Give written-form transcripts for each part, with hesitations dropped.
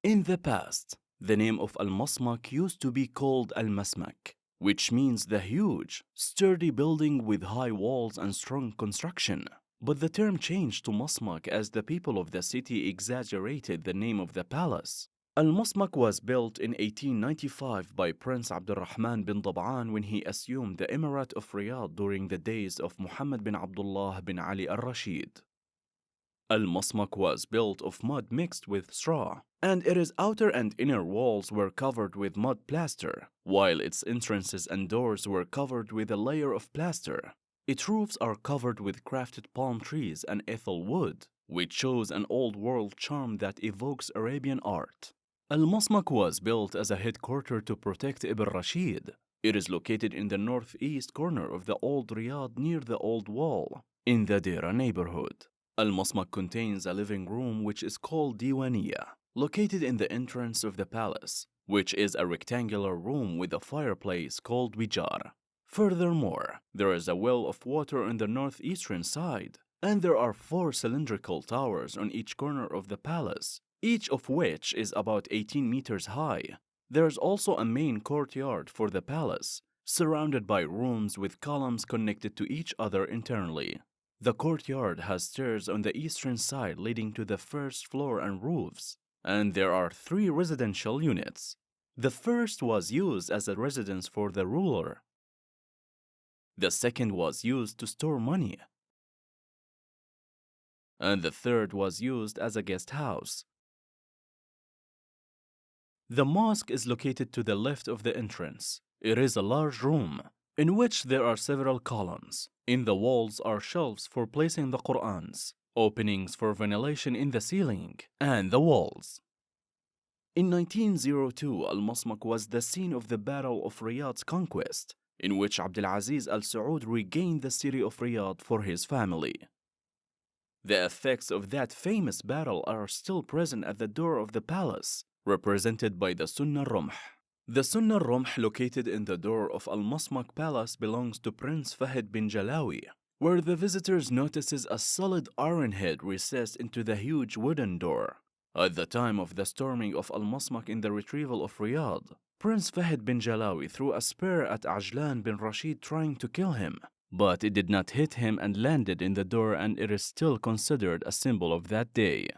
In the past, the name of Almasmak used to be called Almasmak, which means the huge, sturdy building with high walls and strong construction. But the term changed to Masmak as the people of the city exaggerated the name of the palace. Al-Masmak was built in 1895 by Prince Abdurrahman bin Tab'an when he assumed the Emirate of Riyadh during the days of Muhammad bin Abdullah bin Ali al-Rashid. Al-Masmak was built of mud mixed with straw, and its outer and inner walls were covered with mud plaster, while its entrances and doors were covered with a layer of plaster. Its roofs are covered with crafted palm trees and ethel wood, which shows an old-world charm that evokes Arabian art. Al-Masmak was built as a headquarters to protect Ibn Rashid. It is located in the northeast corner of the Old Riyadh near the Old Wall, in the Deira neighborhood. Al-Masmak contains a living room which is called Diwaniyah, located in the entrance of the palace, which is a rectangular room with a fireplace called Wijar. Furthermore, there is a well of water on the northeastern side, and there are 4 cylindrical towers on each corner of the palace, each of which is about 18 meters high. There is also a main courtyard for the palace, surrounded by rooms with columns connected to each other internally. The courtyard has stairs on the eastern side leading to the first floor and roofs, and there are 3 residential units. The first was used as a residence for the ruler. The second was used to store money, and the third was used as a guest house. The mosque is located to the left of the entrance. It is a large room in which there are several columns. In the walls are shelves for placing the Qur'ans, openings for ventilation in the ceiling and the walls. In 1902, Al-Masmak was the scene of the Battle of Riyadh's conquest, in which Abdulaziz Al Saud regained the city of Riyadh for his family. The effects of that famous battle are still present at the door of the palace, represented by the Sunnah Rumh. The Sunnah Rumh located in the door of Al-Masmak Palace belongs to Prince Fahd bin Jalawi, where the visitors notices a solid iron head recessed into the huge wooden door. At the time of the storming of Al-Masmak in the retrieval of Riyadh, Prince Fahd bin Jalawi threw a spear at Ajlan bin Rashid trying to kill him, but it did not hit him and landed in the door, and it is still considered a symbol of that day.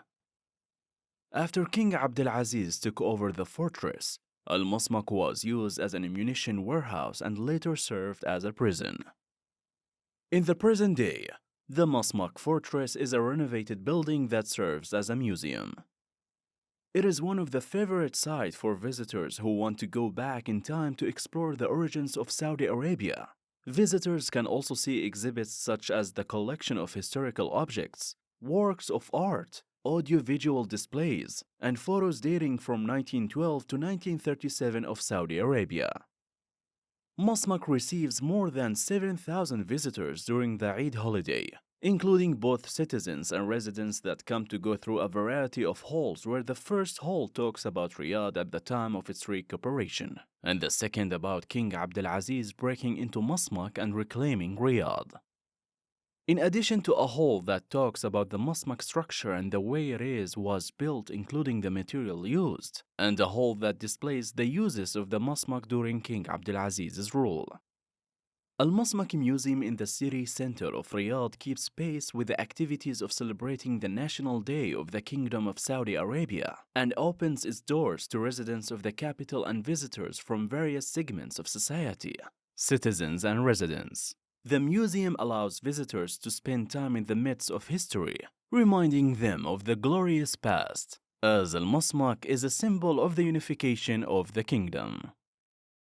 After King Abdulaziz took over the fortress, Al-Masmak was used as an ammunition warehouse and later served as a prison. In the present day, the Masmak fortress is a renovated building that serves as a museum. It is one of the favorite sites for visitors who want to go back in time to explore the origins of Saudi Arabia. Visitors can also see exhibits such as the collection of historical objects, works of art, audio-visual displays, and photos dating from 1912 to 1937 of Saudi Arabia. Masmak receives more than 7,000 visitors during the Eid holiday, including both citizens and residents that come to go through a variety of halls, where the first hall talks about Riyadh at the time of its recuperation, and the second about King Abdulaziz breaking into Masmak and reclaiming Riyadh. In addition to a hall that talks about the Masmak structure and the way it was built, including the material used, and a hall that displays the uses of the Masmak during King Abdulaziz's rule. Al-Masmak Museum in the city center of Riyadh keeps pace with the activities of celebrating the National Day of the Kingdom of Saudi Arabia and opens its doors to residents of the capital and visitors from various segments of society, citizens and residents. The museum allows visitors to spend time in the midst of history, reminding them of the glorious past, as Al-Masmak is a symbol of the unification of the kingdom.